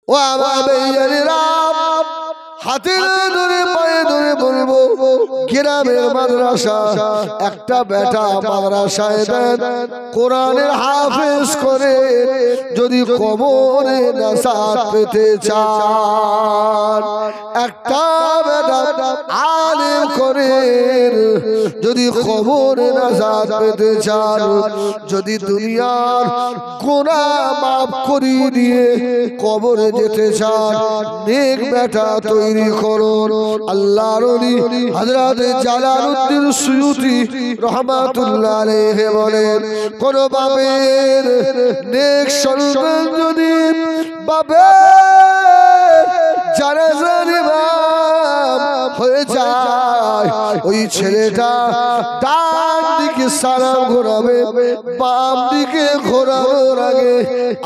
ও আমার ভাইয়েরা হাতে ধরে পায়ে ধরে বলবো গ্রামের মাদ্রাসা একটা বেটা মাদ্রাসায় দেন কোরআনের হাফেজ করে যদি কবরে নাজাত পেতে চান একটা বেটা আলেম করে যদি কবরে নাজাত পেতে চান যদি দুনিয়ার গুনাহ মাফ করিয়ে দিয়ে কবরে যেতে চান নেক বেটা তৈরি করুন আল্লাহর ওলি হযরত জালালউদ্দিন সুয়ুতি রাহমাতুল্লাহ আলাইহি বলেন কোন বাবের নেক সন্তান যদি বাবের জানাজার ইমাম হয়ে যায় ওই ছেলেটা ডান দিকে সালাম ঘোরাবে বাম দিকে ঘোরানোর আগে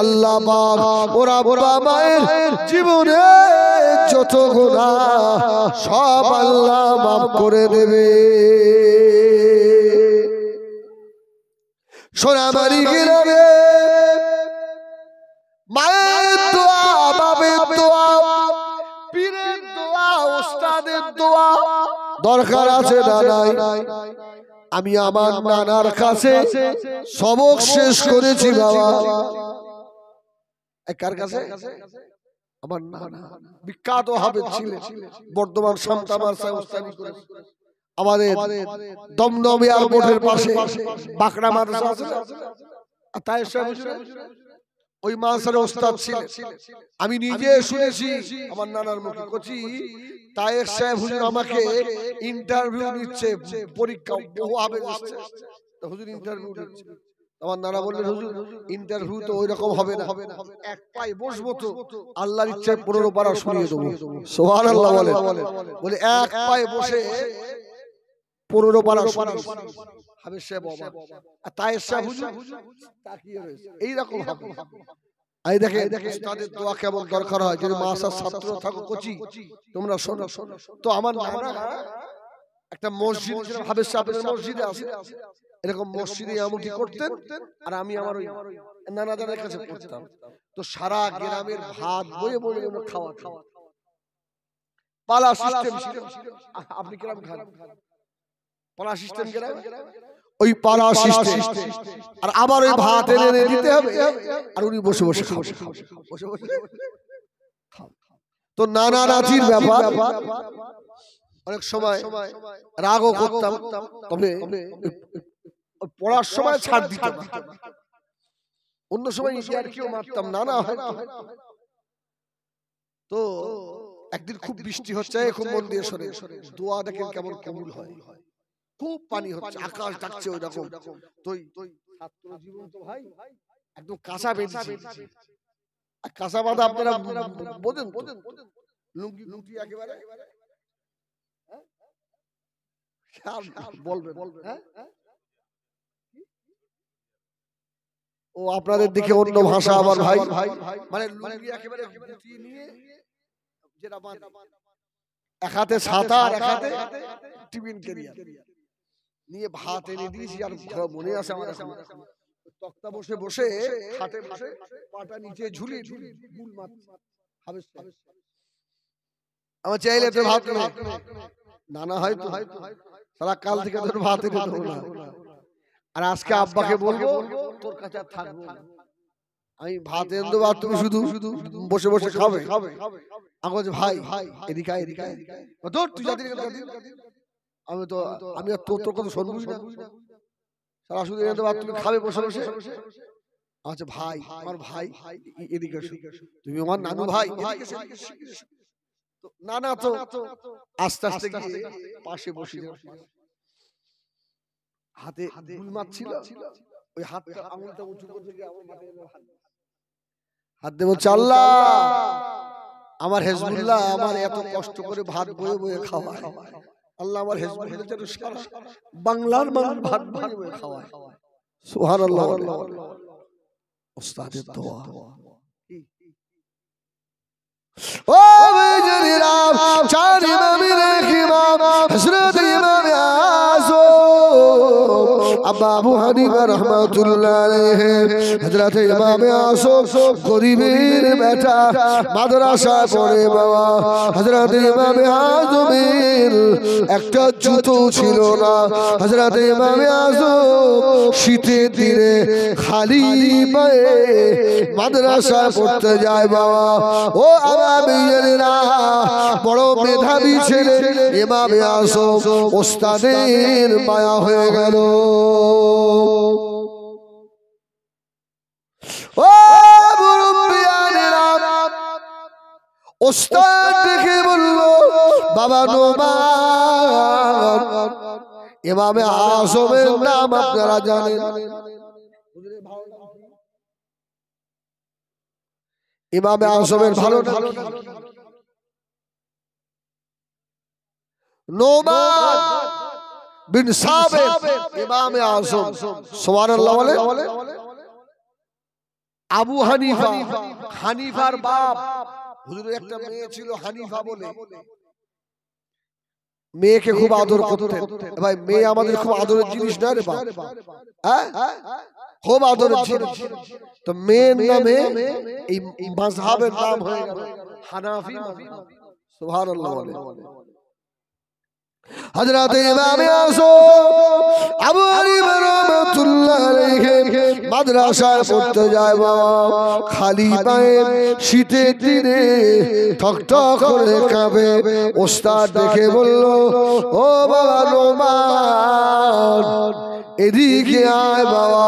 আল্লাহ পাক ওরা বাবা মায়ের জীবনে যত গুনাহ সব আল্লাহ মাফ করে দেবে সোনামারি গ্রামে মায়ের দোয়া বাবের দোয়া পীরের দোয়া ওস্তাদের দোয়া দরকার আছে না নাই আমি আমার নানার কাছে সবক শেষ করেছি বাবা কার কাছে আমার নানা বিখ্যাত হাফেজ ছিলেন বর্ধমান শামতা মাদ্রাসায় উস্তাদি করেছেন আমাদের দমদম এয়ারপোর্টের পাশে বাকড়া মাদ্রাসা আছে আর তাই ওই মাদ্রাসার উস্তাদ ছিলেন আমি নিজে শুনেছি আমার নানার মুখে কচি তায়ের সাহেব হুজুর আমাকে ইন্টারভিউ নিচ্ছে পরীক্ষা বহু হাফেজ আসছে হুজুর ইন্টারভিউ নিচ্ছে আমার নানা বললেন হুজুর ইন্টারভিউ তো ওইরকম হবে না এক পায়ে বসবো তো আল্লাহর ইচ্ছায় 15 পারা শুনিয়ে দেবো সুবহানাল্লাহ বলে এক পায়ে বসে 15 পারা শুনিয়ে হাফেজ সাহেব বাবা আর তায়ের সাহেব হুজুর তাকিয়ে রয়েছে এইরকম হবে এই দেখে উস্তাদের দোয়া কেমন দরকার হয় যদি মাসার ছাত্র থাকো কোচি তোমরা শোনো তো আমার নানা একটা মসজিদ হাফেজ সাহেবের মসজিদে আছে এরকম মসজিদে আমুটি করতেন আর আমি আমার ওই নানাদের কাছে পড়তাম তো সারা গ্রামের ভাত বয়ে বয়ে খাওয়া পালা সিস্টেম আপনি কিরকম খান পালা সিস্টেম গ্রাম ওই পালা সিস্টেম আর আবার ওই ভাত এনে দিতে হবে আর উনি বসে বসে বসে বসে তো নানা নাতির ব্যাপার অনেক সময় রাগও করতাম তবে পড়ার সময় ছাড় দিতাম অন্য সময় ইয়ারকিও মারতাম নানা হয়তো তো একদিন খুব বৃষ্টি হচ্ছে খুব মন দিয়ে শোনে দোয়া দেখেন কেমন কবুল হয় খুব পানি হচ্ছে আকাশ ডাকছে ওই রকম তুই ছাত্র জীবন তো ভাই একদম কাঁচা বেঁধেছি আর কাঁচা বাঁধা আপনারা বোঝেন লুঙ্গি লুঙ্গি একেবারে বলবেন হ্যাঁ ও আপনাদের দিকে অন্য ভাষা আবার ভাই মানে লুঙ্গি একেবারে গুটিয়ে নিয়ে যেটা বাঁধে এক হাতে ছাতা আর এক হাতে টিফিন ক্যারিয়ার নিয়ে ভাত এনে দিয়েছি আর মনে আছে আমার তক্তা বসে বসে খাটে বসে পাটা নিচে ঝুলিয়ে গুল মারছে হাবেস আমার চাইলে তো ভাত নানা হয়তো সারা কাল থেকে তোর ভাত এনে দেবো না আর আজকে আব্বাকে বলবো তোর কাছে আর থাকবো আমি ভাত এনে দেবো আর তুমি শুধু বসে বসে খাবে আমার ভাই এদিকে এদিকে তুই আমি তো আমি আর তোর কথা শুনবি না সারা শুধু এনে দেবো তুমি খাবে বসে বসে আচ্ছা ভাই আমার ভাই এদিকে তুমি আমার নানু ভাই নানা তো আস্তে আস্তে গিয়ে পাশে বসে হাতে গুল মারছিল ওই হাতটা আঙুলটা উঁচু করে দিয়ে আমার মাথায় হাত দেব আল্লাহ আমার হিজবুল্লাহ আমার এত কষ্ট করে ভাত বয়ে বয়ে খাওয়ায় আল্লাহ আমার হিজবুল্লাহ যেন সারা বাংলার মানুষ ভাত বয়ে বয়ে খাওয়ায় সুবহানাল্লাহ ওস্তাদের দোয়া ও বেজরিরা চার ইমামের ইমাম হযরত ইমাম আযম আব্বা আবু হানিফা রহমাতুল্লাহ আলাইহি হযরত ইমাম আযম গরিবের বেটা মাদ্রাসায় পড়ে বাবা হযরত ইমাম আযমের একটা জুতো ছিল না হযরত ইমাম আযম শীতের দিনে খালি পায়ে মাদ্রাসায় পড়তে যায় বাবা ও আবাবিয়েরা বড় মেধাবী ছেলে ইমাম আযম ওস্তাদের মায়া হয়ে গেল ও মুরব্বিয়ানেরা ওস্তাদ দেখে বলল বাবা নোমান ইমাম আযমের নাম আপনারা জানেন ইমাম আযমের ভালো নাম নোমান বিন সাবিত ইমাম আযম সুবহানাল্লাহ বলে আবু হানিফা হানিফার বাপ হুজুরের একটা মেয়ে ছিল হানিফা বলে মেয়েকে খুব আদর করতেন ভাই মেয়ে আমাদের খুব আদরের জিনিস না রে বাপ হ্যাঁ খুব আদরের জিনিস তো মেয়ের নামে এই মাযহাবের নাম হয়ে গেল হানাফি মাযহাব সুবহানাল্লাহ বলে হযরত ইমাম আযম আবু হানিফা রাহমাতুল্লাহ আলাইহি মাদ্রাসায় পড়তে যায় বাবা খালি পায়ে শীতের দিনে ঠকঠক করে কাঁপে ওস্তাদ দেখে বলল ও বাবা নোমান এদিকে আয় বাবা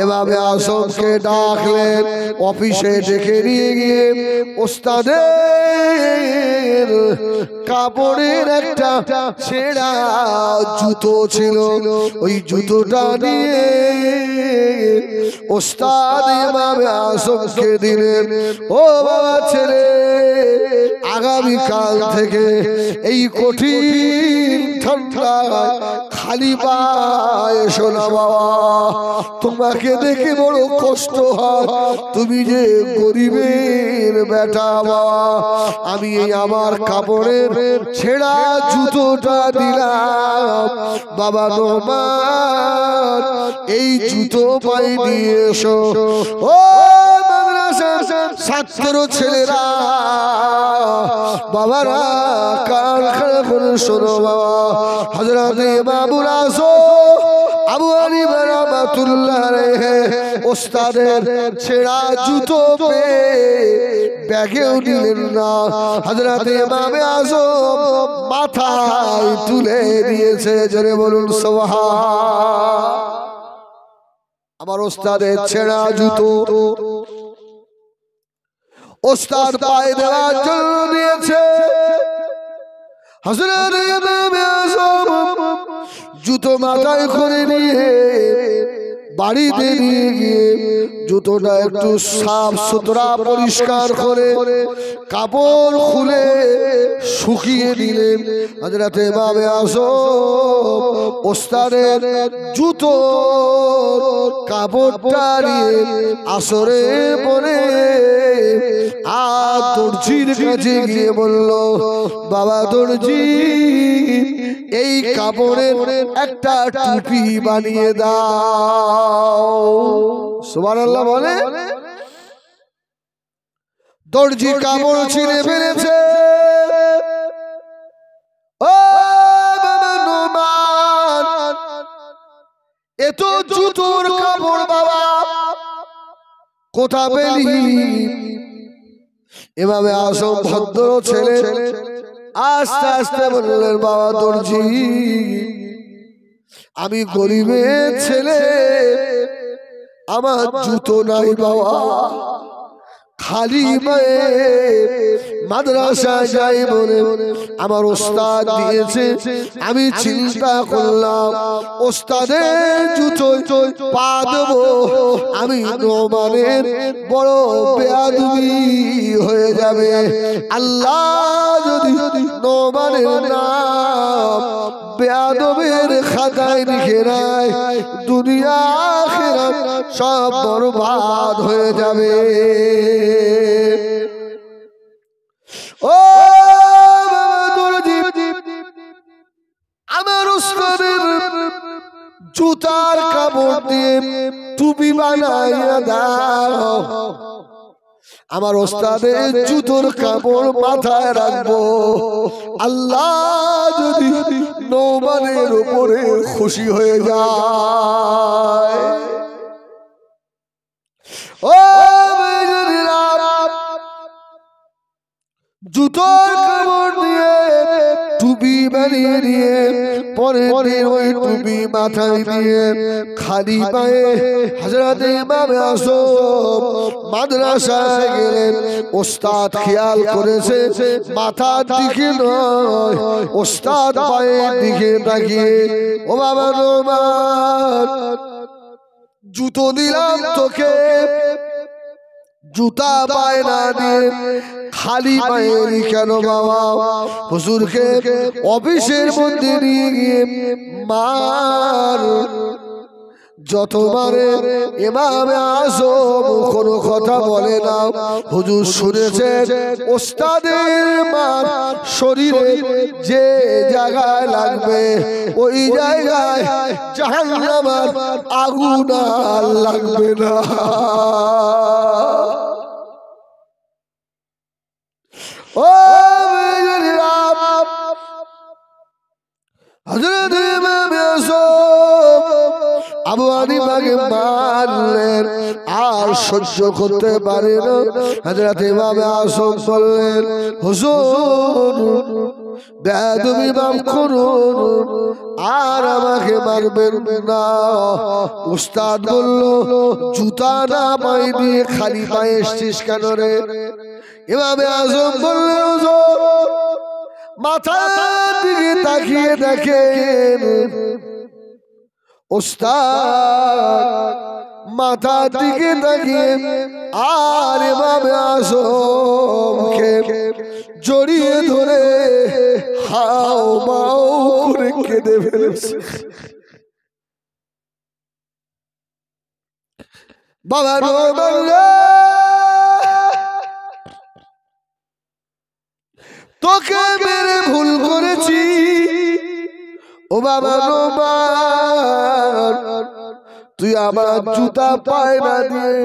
এভাবে আযমকে ডাকলেন অফিসে ডেকে নিয়ে গিয়ে ওস্তাদের কাপড়ের একটা ছেঁড়া জুতো ছিল ওই জুতোটা নিয়ে ওস্তাদ ইমামে আযমকে দিলেন ও বাবা ছেলে আগামী কাল থেকে এই কঠিন ঠান্ডা খালি পায়ে শোনা বাবা তোমাকে দেখে বড় কষ্ট হয় তুমি যে গরিবের বেটা বাবা আমি এই আমার কাপড়ের ছেঁড়া জুতোটা দিলাম বাবা নোমান এই জুতো পায়ে নিয়ে এসো ও মাদ্রাসার ছাত্র ছেলেরা বাবারা কান খাড়া করে শোনো বাবা হযরত ইমাম আযম আবু হানিফা রাহমাতুল্লাহ আলাইহি ওস্তাদের ছেঁড়া জুতো পেয়ে ব্যাগেও নিলেন না হযরত ইমাম আযম মাথায় তুলে দিয়েছে জোরে বলুন সুবহান আমার ওস্তাদের ছেঁড়া জুতো ওস্তাদ পায়ে দেওয়ার জন্য নিয়েছে হযরত ইমাম আযম জুতো মাথায় করে নিয়ে বাড়িতে নিয়ে গিয়ে জুতোটা একটু সাফ সুতরা পরিষ্কার করে কাপড় খুলে শুকিয়ে দিলেন হযরত ইমাম আযম ওস্তাদের জুতো কাপড়টা নিয়ে আসরে পরে আর দর্জির কাছে গিয়ে বলল বাবা দর্জি এই কাপড়ের একটা টুপি বানিয়ে দাও সুবহানাল্লাহ বলে দর্জি কাপড় ছিঁড়ে ফেলেছে ও বাবা নোমান এত জুতোর কাপড় বাবা কোথা পেলি ইমাম আযম ভদ্র ছেলে আস্তে আস্তে বললেন বাবা দর্জি আমি গরিবের ছেলে আমার জুতো নাই বাবা খালি পায়ে মাদ্রাসায় যাই বলে আমার ওস্তাদ দিয়েছে আমি চিন্তা করলাম ওস্তাদের জুতো পা দেবো আমি নোমানের বড় বেয়াদবি হয়ে যাবে আল্লাহ যদি নোমানের নাম বেয়াদবের খাতায় লিখে নাই দুনিয়া আখিরাত সব বরবাদ হয়ে যাবে ও আমার ওস্তাদের জুতার কাপড় দিয়ে টুপি বানাইয়া দাও। আমার ওস্তাদের জুতোর কাপড় মাথায় রাখবো। আল্লাহ যদি নৌমানের উপরে খুশি হয়ে যায়। ও জুতোর কাপড় দিয়ে টুপি বানিয়ে নিয়ে পরে ওই টুপি মাথায় দিয়ে খালি পায়ে হযরত ইমাম আযম মাদ্রাসায় গেলেন। ওস্তাদ খেয়াল করেছে মাথার দিকে নয়, ওস্তাদ পায়ের দিকে তাকিয়ে, ও বাবা নোমান, জুতো দিলাম তোকে, জুতা পায়ে না দিয়ে খালি পায়ে কেন বাবা? হুজুরকে অফিসের মধ্যে নিয়ে গিয়ে মার। যতবারে ইমামে আযম কোনো কথা বলে না, হুজুর শুনেছেন ওস্তাদের মার শরীরে যে জায়গায় লাগবে ওই জায়গায় জাহান্নামের আগুন আর লাগবে না। ও হযরত ইমামে আযম আবু হানিফাকে মারলেন, আর সহ্য করতে পারে না। হযরত ইমামে আযম বললেন, হুজুর বেয়াদবি মাফ করুন, আর আমাকে মারবেন না। উস্তাদ বলল, জুতা না পায়ে দিয়ে খালি পায়ে এসছিস কেন রে? ইমামে আযম বললেন, হুজুর মাথার দিকে তাকিয়ে দেখেন, ওস্তাদ মাথার দিকে তাকিয়ে আর ইমামে আযমকে জড়িয়ে ধরে হাও মাও করে কেঁদে ফেলেছে। বাবা নোমান তোকে মেরে ভুল করেছি। ও বাবা নোমান, তুই আমার জুতা পায়ে না দিয়ে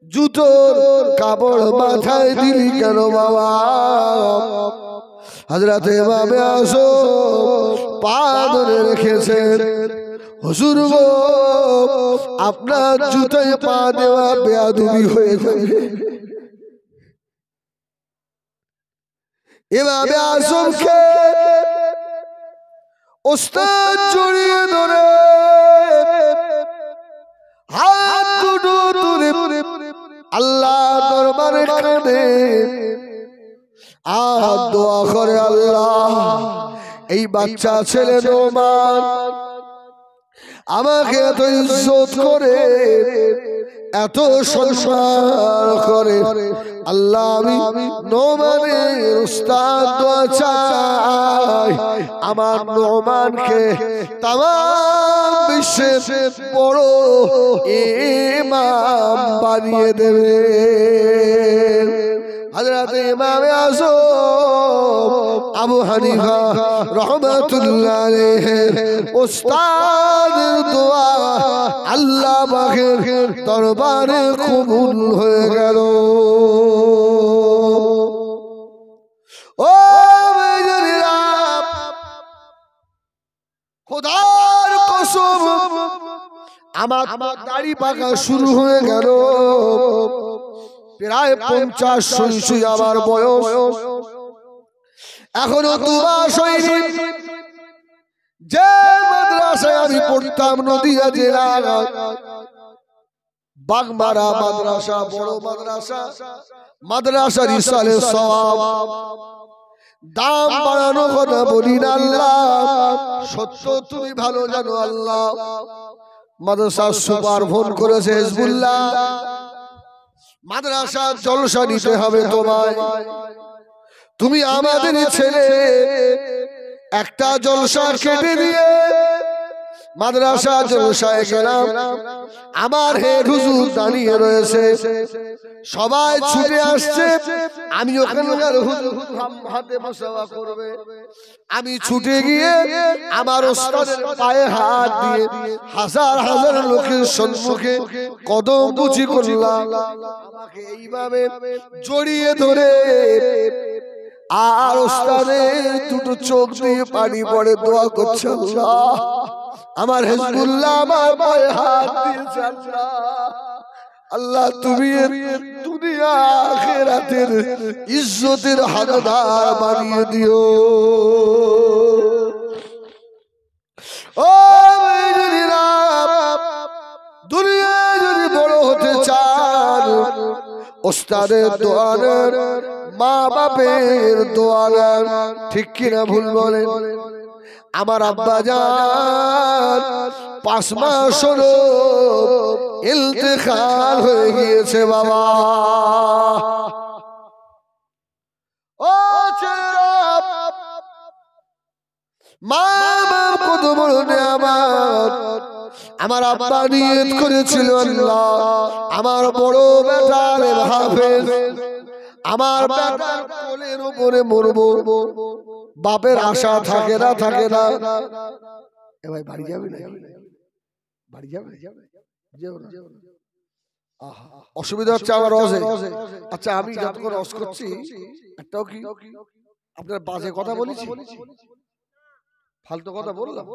জুতোর কাপড় মাথায় দিলি কেন বাবা? হযরত ইমামে আযম পা ধরে রেখেছেন, হুজুর গো আপনার জুতায় পা দেওয়া বেয়াদবি হয়ে যাবে। ইমামে আযমকে ওস্তাদ জড়িয়ে ধরে হাত দুটো তুলে আল্লাহ দরবারে কাঁদে আর দোয়া করে, আল্লাহ এই বাচ্চা ছেলে নোমান আমাকে এত ইজ্জত করে, এত সম্মান করে, আল্লাহ আমি নোমানের উস্তাদ দোয়া চাই আমার নোমানকে তামাম বিশ্বের বড় ইমাম বানিয়ে দেবে। হযরত ইমামে আযম আবু হানিফা রাহমাতুল্লাহ আলাইহির উস্তাদের দোয়া আল্লাহ পাকের দরবারে কবুল হয়ে গেল। ও মেয়েরা, খোদার কসম আমার দাড়ি পাকা শুরু হয়ে গেল। প্রায় 50 আমার বয়স, এখনো 2 মাস হয়নি। যে মাদ্রাসায় আমি পড়তাম নদিয়া জেলার বাগমারা মাদ্রাসা, বড় মাদ্রাসা, মাদ্রাসা রিসালে সওয়াব, দাম বাড়ানো কথা বলি না আল্লাহ, সত্য তুমি ভালো জানো আল্লাহ। মাদ্রাসা সুপার ফোন করেছে হিজবুল্লাহ, মাদ্রাসার জলসা নিতে হবে তোমায়, তুমি আমাদের ছেলে একটা জলসা কেটে দিয়ে মাদ্রাসা জলসায় গেলাম, আমার হেড হুজুর দাঁড়িয়ে রয়েছে, সবাই ছুটে আসছে, আমি ওখানকার হুজুর হাতে মুসাফা করবে, আমি ছুটে গিয়ে আমার ওস্তাদের পায়ে হাত দিয়ে হাজার হাজার লোকের সম্মুখে কদম বুঝি করলাম, আমাকে এইভাবে জড়িয়ে ধরে আর ওস্তাদের দুটো চোখ দিয়ে পানি পড়ে দোয়া করছে, আল্লাহ আমার হিজবুল্লাহ আমার পায়ে হাত দিয়েছে, আল্লাহ তুমি দুনিয়া আখিরাতের ইজ্জতের হকদার বানিয়ে দিও। ও ভাইরা, দুনিয়া যদি বড় হতে চান, ওস্তাদের দোয়া নেন, মা বাপের দোয়া নেন, ঠিক কিনা ভুল বলেন? আমার আব্বা জান 5 মাস হলো ইন্তেকাল হয়ে গিয়েছে বাবা। ও ছেলেরা, মা বাপ কত বড় নিয়ামত। আমার আব্বা নিয়ত করেছিল, আল্লাহ আমার বড় বেটার হাফেজ, আমার বেটার কোলের উপরে মরবো। বাপের আশা থাকে না, থাকে না। এ ভাই বাড়ি যাবে না? বাড়ি যাবে? অসুবিধা হচ্ছে আমার রসে। আচ্ছা, আমি যতক্ষণ রস করছি একটাও কি আপনার বাজে কথা বলেছি? ফালতু কথা বললাম?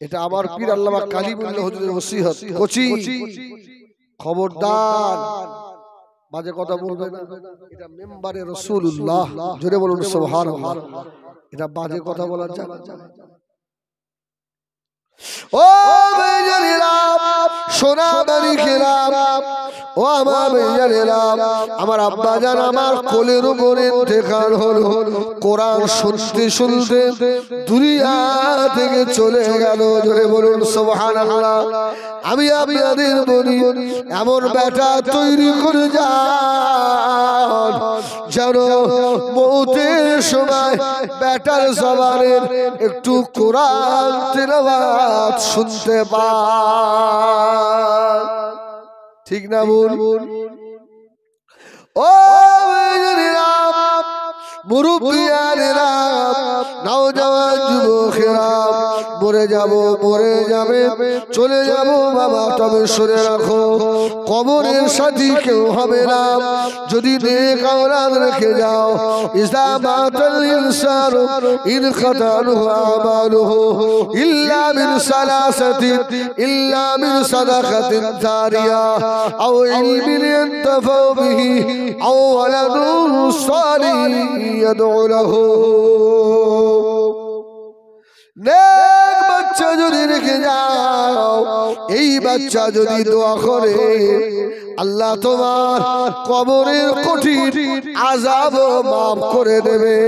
এটা আমার পীর আল্লামা কালিমুল্লাহ হুজুরের নসিহত। কোচি খবরদার বাজে কথা বলবে না, এটা মেম্বারে রাসূলুল্লাহ, জোরে বলুন সুবহানাল্লাহ। এটা বাজে কথা বলার জায়গা। ও ভাইজানেরা, সোনা বাড়িখেরা, ও আমার ভাইজানেরা, আমার আব্বা জান আমার কোলের উপরে ইন্তেকাল হলো। কোরআন শুনতে শুনতে দুনিয়া থেকে চলে গেল, জোরে বলুন সুবহানাল্লাহ। আমি আপনাদের বলি, এমন বেটা তৈরি করে যান যেন মৌতের সময় বেটার জবানের একটু কোরআন তেলাওয়াত শুনতে পান, ঠিক না বল? ও মুরব্বিয়ানেরা, নওজওয়ান যুবকেরা, মরে যাব, মরে যাবে, চলে যাব বাবা, তবে শুনে রাখো কবরের সাথী কেউ হবে না যদি নেক আওলাদ রেখে যাও। ইযা মাতাল ইনসানু ইনকাতা আনহু আমালুহু ইল্লা মিন সালাসাতিন, ইল্লা মিন সাদাকাতিন জারিয়া আও ইলমিন ইয়ানতাফাউ বিহি আও ওয়ালাদুন সালিহ ইয়াদউ লাহু। নেক বাচ্চা যদি রেখে যাও, এই বাচ্চা যদি দোয়া করে, আল্লাহ তোমার কবরের কঠিন আযাব মাফ করে দেবে।